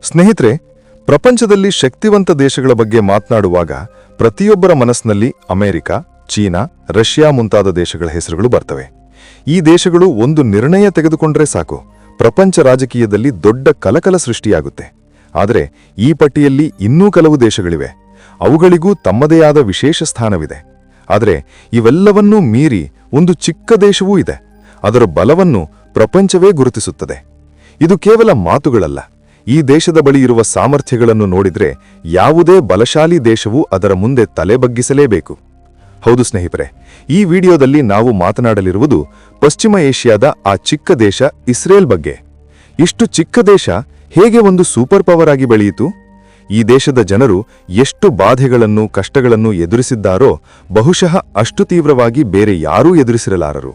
ಸ್ನೇಹಿತರೆ, ಪ್ರಪಂಚದಲ್ಲಿ ಶಕ್ತಿವಂತ ದೇಶಗಳ ಬಗ್ಗೆ ಮಾತನಾಡುವಾಗ ಪ್ರತಿಯೊಬ್ಬರ ಮನಸ್ಸಿನಲ್ಲಿ ಅಮೆರಿಕ, ಚೀನಾ, ರಷ್ಯಾ ಮುಂತಾದ ದೇಶಗಳ ಹೆಸರುಗಳು ಬರ್ತವೆ. ಈ ದೇಶಗಳು ಒಂದು ನಿರ್ಣಯ ತೆಗೆದುಕೊಂಡ್ರೆ ಸಾಕು, ಪ್ರಪಂಚ ರಾಜಕೀಯದಲ್ಲಿ ದೊಡ್ಡ ಕಲಕಲ ಸೃಷ್ಟಿಯಾಗುತ್ತೆ. ಆದರೆ ಈ ಪಟ್ಟಿಯಲ್ಲಿ ಇನ್ನೂ ಕೆಲವು ದೇಶಗಳಿವೆ. ಅವುಗಳಿಗೂ ತಮ್ಮದೇ ಆದ ವಿಶೇಷ ಸ್ಥಾನವಿದೆ. ಆದರೆ ಇವೆಲ್ಲವನ್ನೂ ಮೀರಿ ಒಂದು ಚಿಕ್ಕ ದೇಶವೂ ಇದೆ. ಅದರ ಬಲವನ್ನು ಪ್ರಪಂಚವೇ ಗುರುತಿಸುತ್ತದೆ. ಇದು ಕೇವಲ ಮಾತುಗಳಲ್ಲ. ಈ ದೇಶದ ಬಳಿ ಇರುವ ಸಾಮರ್ಥ್ಯಗಳನ್ನು ನೋಡಿದ್ರೆ ಯಾವುದೇ ಬಲಶಾಲಿ ದೇಶವೂ ಅದರ ಮುಂದೆ ತಲೆ ಬಗ್ಗಿಸಲೇಬೇಕು. ಹೌದು ಸ್ನೇಹಿತರೆ, ಈ ವಿಡಿಯೋದಲ್ಲಿ ನಾವು ಮಾತನಾಡಲಿರುವುದು ಪಶ್ಚಿಮ ಏಷ್ಯಾದ ಆ ಚಿಕ್ಕ ದೇಶ ಇಸ್ರೇಲ್ ಬಗ್ಗೆ. ಇಷ್ಟು ಚಿಕ್ಕ ದೇಶ ಹೇಗೆ ಒಂದು ಸೂಪರ್ ಪವರ್ ಆಗಿ ಬೆಳೆಯಿತು? ಈ ದೇಶದ ಜನರು ಎಷ್ಟು ಬಾಧೆಗಳನ್ನು, ಕಷ್ಟಗಳನ್ನು ಎದುರಿಸಿದ್ದಾರೋ ಬಹುಶಃ ಅಷ್ಟು ತೀವ್ರವಾಗಿ ಬೇರೆ ಯಾರೂ ಎದುರಿಸಿರಲಾರರು.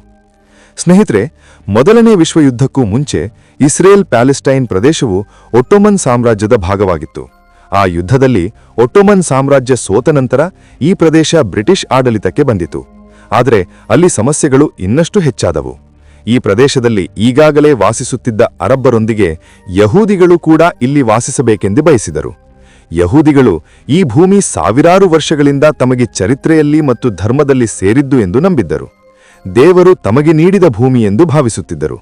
ಸ್ನೇಹಿತರೆ, ಮೊದಲನೇ ವಿಶ್ವಯುದ್ಧಕ್ಕೂ ಮುಂಚೆ ಇಸ್ರೇಲ್ ಪ್ಯಾಲೆಸ್ಟೈನ್ ಪ್ರದೇಶವು ಒಟ್ಟೋಮನ್ ಸಾಮ್ರಾಜ್ಯದ ಭಾಗವಾಗಿತ್ತು. ಆ ಯುದ್ಧದಲ್ಲಿ ಒಟ್ಟೋಮನ್ ಸಾಮ್ರಾಜ್ಯ ಸೋತ ನಂತರ ಈ ಪ್ರದೇಶ ಬ್ರಿಟಿಷ್ ಆಡಳಿತಕ್ಕೆ ಬಂದಿತು. ಆದರೆ ಅಲ್ಲಿ ಸಮಸ್ಯೆಗಳು ಇನ್ನಷ್ಟು ಹೆಚ್ಚಾದವು. ಈ ಪ್ರದೇಶದಲ್ಲಿ ಈಗಾಗಲೇ ವಾಸಿಸುತ್ತಿದ್ದ ಅರಬ್ಬರೊಂದಿಗೆ ಯಹೂದಿಗಳು ಕೂಡ ಇಲ್ಲಿ ವಾಸಿಸಬೇಕೆಂದು ಬಯಸಿದರು. ಯಹೂದಿಗಳು ಈ ಭೂಮಿ ಸಾವಿರಾರು ವರ್ಷಗಳಿಂದ ತಮಗೆ ಚರಿತ್ರೆಯಲ್ಲಿ ಮತ್ತು ಧರ್ಮದಲ್ಲಿ ಸೇರಿದ್ದು ಎಂದು ನಂಬಿದ್ದರು. ದೇವರು ತಮಗೆ ನೀಡಿದ ಭೂಮಿ ಎಂದು ಭಾವಿಸುತ್ತಿದ್ದರು.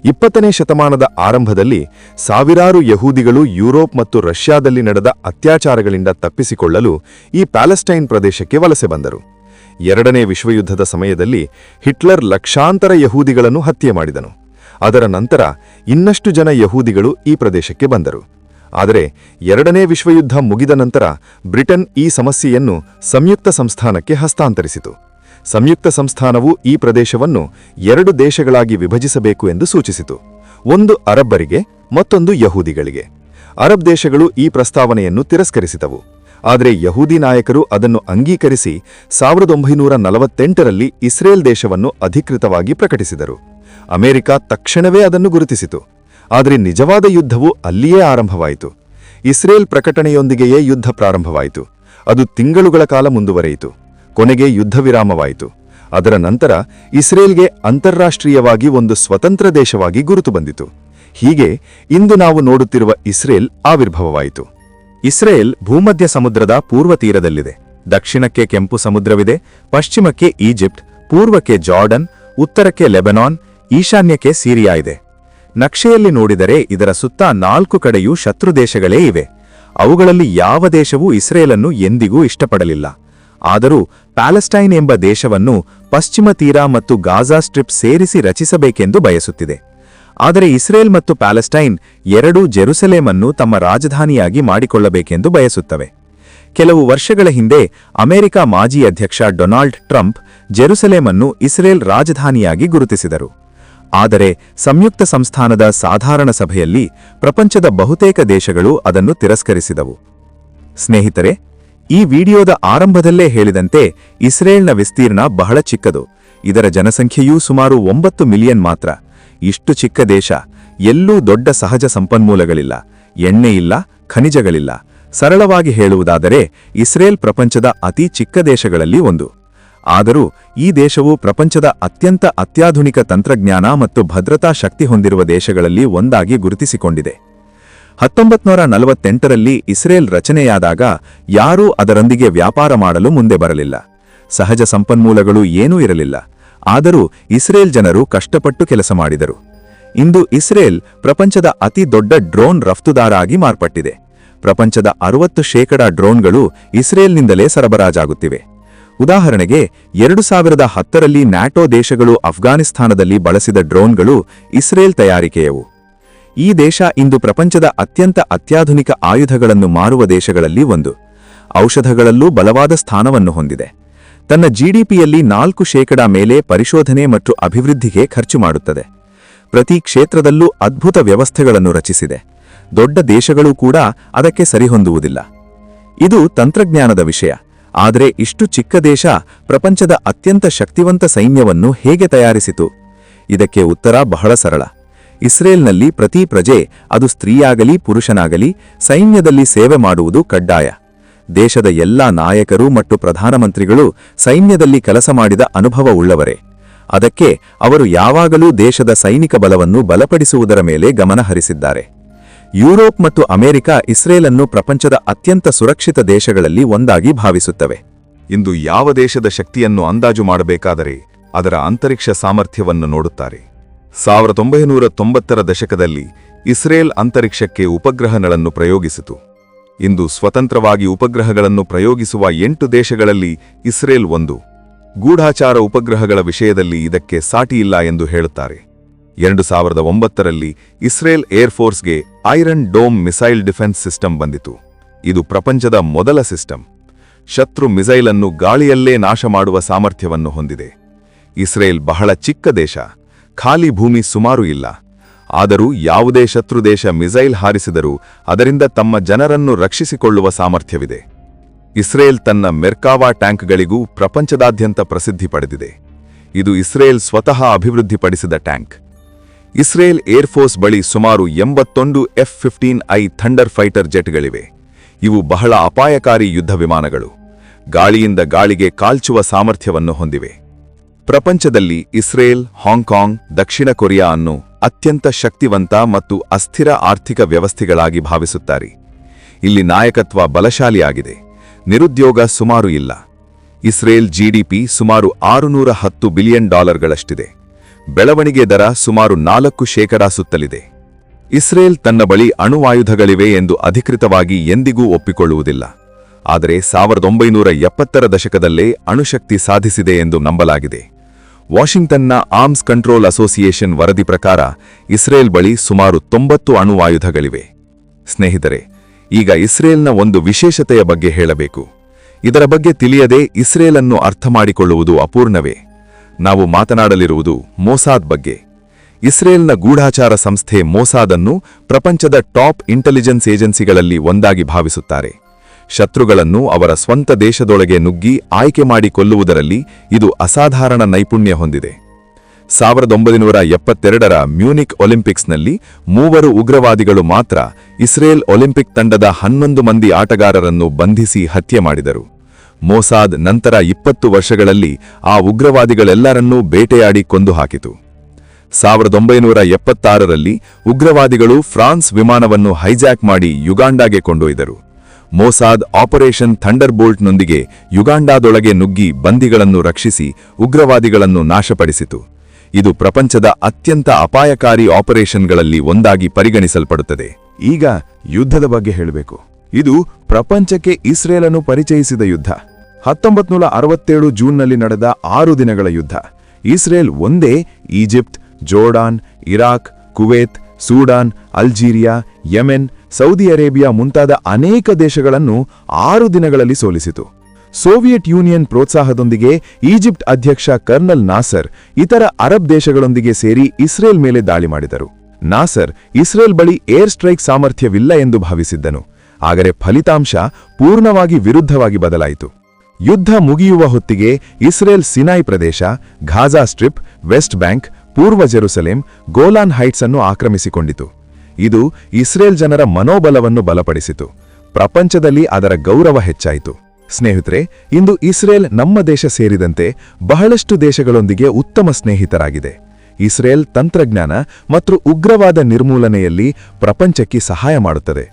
20ನೇ ಶತಮಾನದ ಆರಂಭದಲ್ಲಿ ಸಾವಿರಾರು ಯಹೂದಿಗಳು ಯುರೋಪ್ ಮತ್ತು ರಷ್ಯಾದಲ್ಲಿ ನಡೆದ ಅತ್ಯಾಚಾರಗಳಿಂದ ತಪ್ಪಿಸಿಕೊಳ್ಳಲು ಈ ಪ್ಯಾಲೆಸ್ಟೈನ್ ಪ್ರದೇಶಕ್ಕೆ ವಲಸೆ ಬಂದರು. ಎರಡನೇ ವಿಶ್ವಯುದ್ಧದ ಸಮಯದಲ್ಲಿ ಹಿಟ್ಲರ್ ಲಕ್ಷಾಂತರ ಯಹೂದಿಗಳನ್ನು ಹತ್ಯೆ ಮಾಡಿದನು. ಅದರ ನಂತರ ಇನ್ನಷ್ಟು ಜನ ಯಹೂದಿಗಳು ಈ ಪ್ರದೇಶಕ್ಕೆ ಬಂದರು. ಆದರೆ ಎರಡನೇ ವಿಶ್ವಯುದ್ಧ ಮುಗಿದ ನಂತರ ಬ್ರಿಟನ್ ಈ ಸಮಸ್ಯೆಯನ್ನು ಸಂಯುಕ್ತ ಸಂಸ್ಥಾನಕ್ಕೆ ಹಸ್ತಾಂತರಿಸಿತು. ಸಂಯುಕ್ತ ಸಂಸ್ಥಾನವು ಈ ಪ್ರದೇಶವನ್ನು 2 ದೇಶಗಳಾಗಿ ವಿಭಜಿಸಬೇಕು ಎಂದು ಸೂಚಿಸಿತು. ಒಂದು ಅರಬ್ಬರಿಗೆ, ಮತ್ತೊಂದು ಯಹೂದಿಗಳಿಗೆ. ಅರಬ್ ದೇಶಗಳು ಈ ಪ್ರಸ್ತಾವನೆಯನ್ನು ತಿರಸ್ಕರಿಸಿದವು. ಆದರೆ ಯಹೂದಿ ನಾಯಕರು ಅದನ್ನು ಅಂಗೀಕರಿಸಿ 1948ರಲ್ಲಿ ಇಸ್ರೇಲ್ ದೇಶವನ್ನು ಅಧಿಕೃತವಾಗಿ ಪ್ರಕಟಿಸಿದರು. ಅಮೆರಿಕ ತಕ್ಷಣವೇ ಅದನ್ನು ಗುರುತಿಸಿತು. ಆದರೆ ನಿಜವಾದ ಯುದ್ಧವು ಅಲ್ಲಿಯೇ ಆರಂಭವಾಯಿತು. ಇಸ್ರೇಲ್ ಪ್ರಕಟಣೆಯೊಂದಿಗೆಯೇ ಯುದ್ಧ ಪ್ರಾರಂಭವಾಯಿತು. ಅದು ತಿಂಗಳುಗಳ ಕಾಲ ಮುಂದುವರೆಯಿತು. ಕೊನೆಗೆ ಯುದ್ಧ ವಿರಾಮವಾಯಿತು. ಅದರ ನಂತರ ಇಸ್ರೇಲ್ಗೆ ಅಂತಾರಾಷ್ಟ್ರೀಯವಾಗಿ ಒಂದು ಸ್ವತಂತ್ರ ದೇಶವಾಗಿ ಗುರುತು ಬಂದಿತು. ಹೀಗೆ ಇಂದು ನಾವು ನೋಡುತ್ತಿರುವ ಇಸ್ರೇಲ್ ಆವಿರ್ಭವವಾಯಿತು. ಇಸ್ರೇಲ್ ಭೂಮಧ್ಯ ಸಮುದ್ರದ ಪೂರ್ವ ತೀರದಲ್ಲಿದೆ. ದಕ್ಷಿಣಕ್ಕೆ ಕೆಂಪು ಸಮುದ್ರವಿದೆ, ಪಶ್ಚಿಮಕ್ಕೆ ಈಜಿಪ್ಟ್, ಪೂರ್ವಕ್ಕೆ ಜಾರ್ಡನ್, ಉತ್ತರಕ್ಕೆ ಲೆಬನಾನ್, ಈಶಾನ್ಯಕ್ಕೆ ಸಿರಿಯಾ ಇದೆ. ನಕ್ಷೆಯಲ್ಲಿ ನೋಡಿದರೆ ಇದರ ಸುತ್ತ 4 ಕಡೆಯೂ ಶತ್ರು ದೇಶಗಳೇ ಇವೆ. ಅವುಗಳಲ್ಲಿ ಯಾವ ದೇಶವೂ ಇಸ್ರೇಲನ್ನು ಎಂದಿಗೂ ಇಷ್ಟಪಡಲಿಲ್ಲ. ಆದರೂ ಪ್ಯಾಲೆಸ್ಟೈನ್ ಎಂಬ ದೇಶವನ್ನು ಪಶ್ಚಿಮ ತೀರ ಮತ್ತು ಗಾಜಾ ಸ್ಟ್ರಿಪ್ ಸೇರಿಸಿ ರಚಿಸಬೇಕೆಂದು ಬಯಸುತ್ತಿದೆ. ಆದರೆ ಇಸ್ರೇಲ್ ಮತ್ತು ಪ್ಯಾಲೆಸ್ಟೈನ್ ಎರಡೂ ಜೆರುಸಲೇಮನ್ನು ತಮ್ಮ ರಾಜಧಾನಿಯಾಗಿ ಮಾಡಿಕೊಳ್ಳಬೇಕೆಂದು ಬಯಸುತ್ತವೆ. ಕೆಲವು ವರ್ಷಗಳ ಹಿಂದೆ ಅಮೆರಿಕ ಮಾಜಿ ಅಧ್ಯಕ್ಷ ಡೊನಾಲ್ಡ್ ಟ್ರಂಪ್ ಜೆರುಸಲೇಮನ್ನು ಇಸ್ರೇಲ್ ರಾಜಧಾನಿಯಾಗಿ ಗುರುತಿಸಿದರು. ಆದರೆ ಸಂಯುಕ್ತ ಸಂಸ್ಥಾನದ ಸಾಧಾರಣ ಸಭೆಯಲ್ಲಿ ಪ್ರಪಂಚದ ಬಹುತೇಕ ದೇಶಗಳು ಅದನ್ನು ತಿರಸ್ಕರಿಸಿದವು. ಸ್ನೇಹಿತರೆ, ಈ ವಿಡಿಯೋದ ಆರಂಭದಲ್ಲೇ ಹೇಳಿದಂತೆ ಇಸ್ರೇಲ್ನ ವಿಸ್ತೀರ್ಣ ಬಹಳ ಚಿಕ್ಕದು. ಇದರ ಜನಸಂಖ್ಯೆಯೂ ಸುಮಾರು 9 ಮಿಲಿಯನ್ ಮಾತ್ರ. ಇಷ್ಟು ಚಿಕ್ಕ ದೇಶ, ಎಲ್ಲೂ ದೊಡ್ಡ ಸಹಜ ಸಂಪನ್ಮೂಲಗಳಿಲ್ಲ, ಎಣ್ಣೆಯಿಲ್ಲ, ಖನಿಜಗಳಿಲ್ಲ. ಸರಳವಾಗಿ ಹೇಳುವುದಾದರೆ ಇಸ್ರೇಲ್ ಪ್ರಪಂಚದ ಅತಿ ಚಿಕ್ಕ ದೇಶಗಳಲ್ಲಿ ಒಂದು. ಆದರೂ ಈ ದೇಶವು ಪ್ರಪಂಚದ ಅತ್ಯಂತ ಅತ್ಯಾಧುನಿಕ ತಂತ್ರಜ್ಞಾನ ಮತ್ತು ಭದ್ರತಾ ಶಕ್ತಿ ಹೊಂದಿರುವ ದೇಶಗಳಲ್ಲಿ ಒಂದಾಗಿ ಗುರುತಿಸಿಕೊಂಡಿದೆ. 1948ರಲ್ಲಿ ಇಸ್ರೇಲ್ ರಚನೆಯಾದಾಗ ಯಾರೂ ಅದರೊಂದಿಗೆ ವ್ಯಾಪಾರ ಮಾಡಲು ಮುಂದೆ ಬರಲಿಲ್ಲ. ಸಹಜ ಸಂಪನ್ಮೂಲಗಳು ಏನೂ ಇರಲಿಲ್ಲ. ಆದರೂ ಇಸ್ರೇಲ್ ಜನರು ಕಷ್ಟಪಟ್ಟು ಕೆಲಸ ಮಾಡಿದರು. ಇಂದು ಇಸ್ರೇಲ್ ಪ್ರಪಂಚದ ಅತಿ ದೊಡ್ಡ ಡ್ರೋನ್ ರಫ್ತುದಾರ ಆಗಿ ಮಾರ್ಪಟ್ಟಿದೆ. ಪ್ರಪಂಚದ 60% ಡ್ರೋನ್ಗಳು ಇಸ್ರೇಲ್ನಿಂದಲೇ ಸರಬರಾಜಾಗುತ್ತಿವೆ. ಉದಾಹರಣೆಗೆ 2010ರಲ್ಲಿ ನ್ಯಾಟೋ ದೇಶಗಳು ಅಫ್ಘಾನಿಸ್ತಾನದಲ್ಲಿ ಬಳಸಿದ ಡ್ರೋನ್ಗಳು ಇಸ್ರೇಲ್ ತಯಾರಿಕೆಯವು. ಈ ದೇಶ ಇಂದು ಪ್ರಪಂಚದ ಅತ್ಯಂತ ಅತ್ಯಾಧುನಿಕ ಆಯುಧಗಳನ್ನು ಮಾರುವ ದೇಶಗಳಲ್ಲಿ ಒಂದು. ಔಷಧಗಳಲ್ಲೂ ಬಲವಾದ ಸ್ಥಾನವನ್ನು ಹೊಂದಿದೆ. ತನ್ನ ಜಿಡಿಪಿಯಲ್ಲಿ 4% ಮೇಲೆ ಪರಿಶೋಧನೆ ಮತ್ತು ಅಭಿವೃದ್ಧಿಗೆ ಖರ್ಚು ಮಾಡುತ್ತದೆ. ಪ್ರತಿ ಕ್ಷೇತ್ರದಲ್ಲೂ ಅದ್ಭುತ ವ್ಯವಸ್ಥೆಗಳನ್ನು ರಚಿಸಿದೆ. ದೊಡ್ಡ ದೇಶಗಳೂ ಕೂಡ ಅದಕ್ಕೆ ಸರಿಹೊಂದುವುದಿಲ್ಲ. ಇದು ತಂತ್ರಜ್ಞಾನದ ವಿಷಯ. ಆದರೆ ಇಷ್ಟು ಚಿಕ್ಕ ದೇಶ ಪ್ರಪಂಚದ ಅತ್ಯಂತ ಶಕ್ತಿವಂತ ಸೈನ್ಯವನ್ನು ಹೇಗೆ ತಯಾರಿಸಿತು? ಇದಕ್ಕೆ ಉತ್ತರ ಬಹಳ ಸರಳ. ಇಸ್ರೇಲ್ನಲ್ಲಿ ಪ್ರತಿ ಪ್ರಜೆ, ಅದು ಸ್ತ್ರೀಯಾಗಲಿ ಪುರುಷನಾಗಲಿ, ಸೈನ್ಯದಲ್ಲಿ ಸೇವೆ ಮಾಡುವುದು ಕಡ್ಡಾಯ. ದೇಶದ ಎಲ್ಲಾ ನಾಯಕರು ಮತ್ತು ಪ್ರಧಾನಮಂತ್ರಿಗಳು ಸೈನ್ಯದಲ್ಲಿ ಕೆಲಸ ಮಾಡಿದ ಅನುಭವವುಳ್ಳವರೇ. ಅದಕ್ಕೆ ಅವರು ಯಾವಾಗಲೂ ದೇಶದ ಸೈನಿಕ ಬಲವನ್ನು ಬಲಪಡಿಸುವುದರ ಮೇಲೆ ಗಮನ ಹರಿಸಿದ್ದಾರೆ. ಯುರೋಪ್ ಮತ್ತು ಅಮೆರಿಕ ಇಸ್ರೇಲನ್ನು ಪ್ರಪಂಚದ ಅತ್ಯಂತ ಸುರಕ್ಷಿತ ದೇಶಗಳಲ್ಲಿ ಒಂದಾಗಿ ಭಾವಿಸುತ್ತವೆ. ಇಂದು ಯಾವ ದೇಶದ ಶಕ್ತಿಯನ್ನು ಅಂದಾಜು ಮಾಡಬೇಕಾದರೆ ಅದರ ಅಂತರಿಕ್ಷ ಸಾಮರ್ಥ್ಯವನ್ನು ನೋಡುತ್ತಾರೆ. 1990ರ ದಶಕದಲ್ಲಿ ಇಸ್ರೇಲ್ ಅಂತರಿಕ್ಷಕ್ಕೆ ಉಪಗ್ರಹಗಳನ್ನು ಪ್ರಯೋಗಿಸಿತು. ಇಂದು ಸ್ವತಂತ್ರವಾಗಿ ಉಪಗ್ರಹಗಳನ್ನು ಪ್ರಯೋಗಿಸುವ 8 ದೇಶಗಳಲ್ಲಿ ಇಸ್ರೇಲ್ ಒಂದು. ಗೂಢಾಚಾರ ಉಪಗ್ರಹಗಳ ವಿಷಯದಲ್ಲಿ ಇದಕ್ಕೆ ಸಾಟಿಯಿಲ್ಲ ಎಂದು ಹೇಳುತ್ತಾರೆ. 2009ರಲ್ಲಿ ಇಸ್ರೇಲ್ ಏರ್ಫೋರ್ಸ್ಗೆ iron dome missile defence system ಬಂದಿತು. ಇದು ಪ್ರಪಂಚದ ಮೊದಲ ಸಿಸ್ಟಮ್. ಶತ್ರು ಮಿಸೈಲನ್ನು ಗಾಳಿಯಲ್ಲೇ ನಾಶ ಮಾಡುವ ಸಾಮರ್ಥ್ಯವನ್ನು ಹೊಂದಿದೆ. ಇಸ್ರೇಲ್ ಬಹಳ ಚಿಕ್ಕ ದೇಶ, ಖಾಲಿ ಭೂಮಿ ಸುಮಾರು ಇಲ್ಲ. ಆದರೂ ಯಾವುದೇ ಶತ್ರು ದೇಶ ಮಿಸೈಲ್ ಹಾರಿಸಿದರೂ ಅದರಿಂದ ತಮ್ಮ ಜನರನ್ನು ರಕ್ಷಿಸಿಕೊಳ್ಳುವ ಸಾಮರ್ಥ್ಯವಿದೆ. ಇಸ್ರೇಲ್ ತನ್ನ ಮೆರ್ಕಾವಾ ಟ್ಯಾಂಕ್ಗಳಿಗೂ ಪ್ರಪಂಚದಾದ್ಯಂತ ಪ್ರಸಿದ್ಧಿ ಪಡೆದಿದೆ. ಇದು ಇಸ್ರೇಲ್ ಸ್ವತಃ ಅಭಿವೃದ್ಧಿಪಡಿಸಿದ ಟ್ಯಾಂಕ್. ಇಸ್ರೇಲ್ ಏರ್ಫೋರ್ಸ್ ಬಳಿ ಸುಮಾರು 81 F-15I ಥಂಡರ್ ಫೈಟರ್ ಜೆಟ್ಗಳಿವೆ. ಇವು ಬಹಳ ಅಪಾಯಕಾರಿ ಯುದ್ಧ ವಿಮಾನಗಳು. ಗಾಳಿಯಿಂದ ಗಾಳಿಗೆ ಕಾಲ್ಚುವ ಸಾಮರ್ಥ್ಯವನ್ನು ಹೊಂದಿವೆ. ಪ್ರಪಂಚದಲ್ಲಿ ಇಸ್ರೇಲ್, ಹಾಂಗ್ಕಾಂಗ್, ದಕ್ಷಿಣ ಕೊರಿಯಾ ಅನ್ನು ಅತ್ಯಂತ ಶಕ್ತಿವಂತ ಮತ್ತು ಅಸ್ಥಿರ ಆರ್ಥಿಕ ವ್ಯವಸ್ಥೆಗಳಾಗಿ ಭಾವಿಸುತ್ತಾರೆ. ಇಲ್ಲಿ ನಾಯಕತ್ವ ಬಲಶಾಲಿಯಾಗಿದೆ. ನಿರುದ್ಯೋಗ ಸುಮಾರು ಇಲ್ಲ. ಇಸ್ರೇಲ್ ಜಿಡಿಪಿ ಸುಮಾರು $610 ಬಿಲಿಯನ್ ಗಳಷ್ಟಿದೆ. ಬೆಳವಣಿಗೆ ದರ ಸುಮಾರು 4% ಸುತ್ತಲಿದೆ. ಇಸ್ರೇಲ್ ತನ್ನ ಬಳಿ ಅಣುವಾಯುಧಗಳಿವೆ ಎಂದು ಅಧಿಕೃತವಾಗಿ ಎಂದಿಗೂ ಒಪ್ಪಿಕೊಳ್ಳುವುದಿಲ್ಲ. ಆದರೆ 1970ರ ದಶಕದಲ್ಲೇ ಅಣುಶಕ್ತಿ ಸಾಧಿಸಿದೆ ಎಂದು ನಂಬಲಾಗಿದೆ. ವಾಷಿಂಗ್ಟನ್ನ ಆರ್ಮ್ಸ್ ಕಂಟ್ರೋಲ್ ಅಸೋಸಿಯೇಷನ್ ವರದಿ ಪ್ರಕಾರ ಇಸ್ರೇಲ್ ಬಳಿ ಸುಮಾರು 90 ಅಣುವಾಯುಧಗಳಿವೆ. ಸ್ನೇಹಿತರೆ, ಈಗ ಇಸ್ರೇಲ್ನ ಒಂದು ವಿಶೇಷತೆಯ ಬಗ್ಗೆ ಹೇಳಬೇಕು. ಇದರ ಬಗ್ಗೆ ತಿಳಿಯದೆ ಇಸ್ರೇಲನ್ನು ಅರ್ಥಮಾಡಿಕೊಳ್ಳುವುದು ಅಪೂರ್ಣವೇ. ನಾವು ಮಾತನಾಡಲಿರುವುದು ಮೊಸಾದ್ ಬಗ್ಗೆ. ಇಸ್ರೇಲ್ನ ಗೂಢಾಚಾರ ಸಂಸ್ಥೆ ಮೊಸಾದನ್ನು ಪ್ರಪಂಚದ ಟಾಪ್ ಇಂಟೆಲಿಜೆನ್ಸ್ ಏಜೆನ್ಸಿಗಳಲ್ಲಿ ಒಂದಾಗಿ ಭಾವಿಸುತ್ತಾರೆ. ಶತ್ರುಗಳನ್ನು ಅವರ ಸ್ವಂತ ದೇಶದೊಳಗೆ ನುಗ್ಗಿ ಆಯ್ಕೆ ಮಾಡಿ ಕೊಲ್ಲುವುದರಲ್ಲಿ ಇದು ಅಸಾಧಾರಣ ನೈಪುಣ್ಯ ಹೊಂದಿದೆ. 1972ರ ಮ್ಯೂನಿಕ್ ಒಲಿಂಪಿಕ್ಸ್ನಲ್ಲಿ 3 ಉಗ್ರವಾದಿಗಳು ಮಾತ್ರ ಇಸ್ರೇಲ್ ಒಲಿಂಪಿಕ್ ತಂಡದ 11 ಮಂದಿ ಆಟಗಾರರನ್ನು ಬಂಧಿಸಿ ಹತ್ಯೆ ಮಾಡಿದರು. ಮೊಸಾದ್ ನಂತರ 20 ವರ್ಷಗಳಲ್ಲಿ ಆ ಉಗ್ರವಾದಿಗಳೆಲ್ಲರನ್ನೂ ಬೇಟೆಯಾಡಿ ಕೊಂದು ಹಾಕಿತು. 1976ರಲ್ಲಿ ಉಗ್ರವಾದಿಗಳು ಫ್ರಾನ್ಸ್ ವಿಮಾನವನ್ನು ಹೈಜಾಕ್ ಮಾಡಿ ಯುಗಾಂಡಾಗೆ ಕೊಂಡೊಯ್ದರು. ಮೊಸಾದ್ ಆಪರೇಷನ್ ಥಂಡರ್ಬೋಲ್ಟ್ನೊಂದಿಗೆ ಯುಗಾಂಡಾದೊಳಗೆ ನುಗ್ಗಿ ಬಂದಿಗಳನ್ನು ರಕ್ಷಿಸಿ ಉಗ್ರವಾದಿಗಳನ್ನು ನಾಶಪಡಿಸಿತು. ಇದು ಪ್ರಪಂಚದ ಅತ್ಯಂತ ಅಪಾಯಕಾರಿ ಆಪರೇಷನ್ಗಳಲ್ಲಿ ಒಂದಾಗಿ ಪರಿಗಣಿಸಲ್ಪಡುತ್ತದೆ. ಈಗ ಯುದ್ಧದ ಬಗ್ಗೆ ಹೇಳಬೇಕು. ಇದು ಪ್ರಪಂಚಕ್ಕೆ ಇಸ್ರೇಲನ್ನು ಪರಿಚಯಿಸಿದ ಯುದ್ಧ. 1967 ಜೂನ್ನಲ್ಲಿ ನಡೆದ 6 ದಿನಗಳ ಯುದ್ಧ. ಇಸ್ರೇಲ್ ಒಂದೇ Egypt, Jordan, Iraq, Kuwait, Sudan, Algeria, Yemen, Saudi Arabia ಮುಂತಾದ ಅನೇಕ ದೇಶಗಳನ್ನು 6 ದಿನಗಳಲ್ಲಿ ಸೋಲಿಸಿತು. ಸೋವಿಯತ್ ಯೂನಿಯನ್ ಪ್ರೋತ್ಸಾಹದೊಂದಿಗೆ ಈಜಿಪ್ಟ್ ಅಧ್ಯಕ್ಷ ಕರ್ನಲ್ ನಾಸರ್ ಇತರ ಅರಬ್ ದೇಶಗಳೊಂದಿಗೆ ಸೇರಿ ಇಸ್ರೇಲ್ ಮೇಲೆ ದಾಳಿ ಮಾಡಿದರು. ನಾಸರ್ ಇಸ್ರೇಲ್ ಬಳಿ ಏರ್ ಸ್ಟ್ರೈಕ್ ಸಾಮರ್ಥ್ಯವಿಲ್ಲ ಎಂದು ಭಾವಿಸಿದ್ದನು. ಆದರೆ ಫಲಿತಾಂಶ ಪೂರ್ಣವಾಗಿ ವಿರುದ್ಧವಾಗಿ ಬದಲಾಯಿತು. ಯುದ್ಧ ಮುಗಿಯುವ ಹೊತ್ತಿಗೆ ಇಸ್ರೇಲ್ ಸಿನಾಯ್ ಪ್ರದೇಶ, ಘಾಜಾ ಸ್ಟ್ರಿಪ್, ವೆಸ್ಟ್ ಬ್ಯಾಂಕ್, ಪೂರ್ವ ಜೆರುಸಲೇಂ, ಗೋಲಾನ್ ಹೈಟ್ಸ್ ಅನ್ನು ಆಕ್ರಮಿಸಿಕೊಂಡಿತು. ಇದು ಇಸ್ರೇಲ್ ಜನರ ಮನೋಬಲವನ್ನು ಬಲಪಡಿಸಿತು. ಪ್ರಪಂಚದಲ್ಲಿ ಅದರ ಗೌರವ ಹೆಚ್ಚಾಯಿತು. ಸ್ನೇಹಿತರೆ, ಇಂದು ಇಸ್ರೇಲ್ ನಮ್ಮ ದೇಶ ಸೇರಿದಂತೆ ಬಹಳಷ್ಟು ದೇಶಗಳೊಂದಿಗೆ ಉತ್ತಮ ಸ್ನೇಹಿತರಾಗಿದೆ. ಇಸ್ರೇಲ್ ತಂತ್ರಜ್ಞಾನ ಮತ್ತು ಉಗ್ರವಾದ ನಿರ್ಮೂಲನೆಯಲ್ಲಿ ಪ್ರಪಂಚಕ್ಕೆ ಸಹಾಯ ಮಾಡುತ್ತದೆ.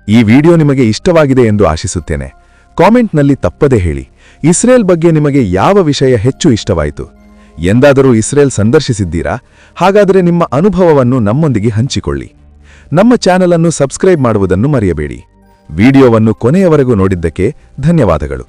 ಈ ವಿಡಿಯೋ ನಿಮಗೆ ಇಷ್ಟವಾಗಿದೆ ಎಂದು ಆಶಿಸುತ್ತೇನೆ. ಕಾಮೆಂಟ್ನಲ್ಲಿ ತಪ್ಪದೇ ಹೇಳಿ, ಇಸ್ರೇಲ್ ಬಗ್ಗೆ ನಿಮಗೆ ಯಾವ ವಿಷಯ ಹೆಚ್ಚು ಇಷ್ಟವಾಯಿತು? ಎಂದಾದರೂ ಇಸ್ರೇಲ್ ಸಂದರ್ಶಿಸಿದ್ದೀರಾ? ಹಾಗಾದರೆ ನಿಮ್ಮ ಅನುಭವವನ್ನು ನಮ್ಮೊಂದಿಗೆ ಹಂಚಿಕೊಳ್ಳಿ. ನಮ್ಮ ಚಾನೆಲ್ ಅನ್ನು ಸಬ್ಸ್ಕ್ರೈಬ್ ಮಾಡುವುದನ್ನು ಮರೆಯಬೇಡಿ. ವಿಡಿಯೋವನ್ನು ಕೊನೆಯವರೆಗೂ ನೋಡಿದ್ದಕ್ಕೆ ಧನ್ಯವಾದಗಳು.